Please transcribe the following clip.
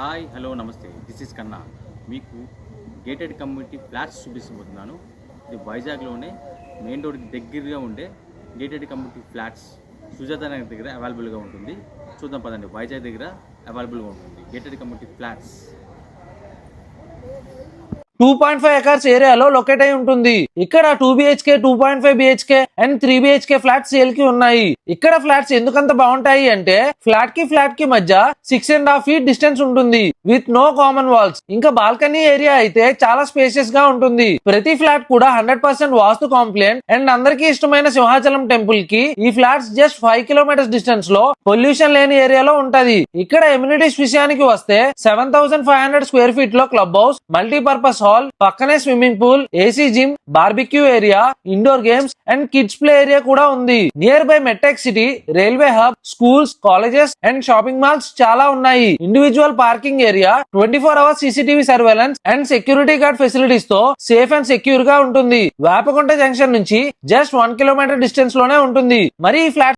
Hi hello నమస్తే this is కన్నా మీకు గేటెడ్ కమ్యూనిటీ ఫ్లాట్స్ చూపిస్తున్నాను. ఇది వైజాగ్లోనే మెయిన్ రోడ్కి దగ్గరగా ఉండే gated community flats Sujatha Nagar దగ్గర అవైలబుల్గా ఉంటుంది. చూద్దాం పదండి. వైజాగ్ దగ్గర అవైలబుల్గా ఉంటుంది గేటెడ్ కమ్యూనిటీ ఫ్లాట్స్. 2.5 ఎకర్స్ ఏరియాలో లొకేట్ అయి ఉంటుంది. ఇక్కడ 2 BHK, 2.5 BHK and 3 BHK flats sale కి ఉన్నాయి. ఇక్కడ ఫ్లాట్స్ ఎందుకంత బాగుంటాయి అంటే ఫ్లాట్ కి మధ్య 6.5 feet డిస్టెన్స్ ఉంటుంది విత్ నో కామన్ వాల్స్. ఇంకా బాల్కనీ ఏరియా అయితే చాలా స్పేషియస్ గా ఉంటుంది. ప్రతి ఫ్లాట్ కూడా 100% వాస్తు కాంప్లైంట్ అండ్ అందరికీ ఇష్టమైన సింహాచలం టెంపుల్ కి ఈ ఫ్లాట్స్ జస్ట్ 5 kilometers డిస్టెన్స్ లో పొల్యూషన్ లేని ఏరియాలో ఉంటది. ఇక్కడ ఎమ్యూనిటీస్ విషయానికి వస్తే 7,500 square feet లో క్లబ్ హౌస్, మల్టీపర్పస్ హాల్, పక్కనే swimming pool, AC gym, barbecue area, indoor games and kids play area కూడా ఉంది. Near by MedTech city, railway hub, schools, colleges and shopping malls చాలా ఉన్నాయి. Individual parking area, 24 hours CCTV surveillance and security guard facilities తో safe and secure గా ఉంటుంది. Vepagunta junction నుంచి just 1 kilometer distance లోనే ఉంటుంది. మరి ఈ ఫ్లాట్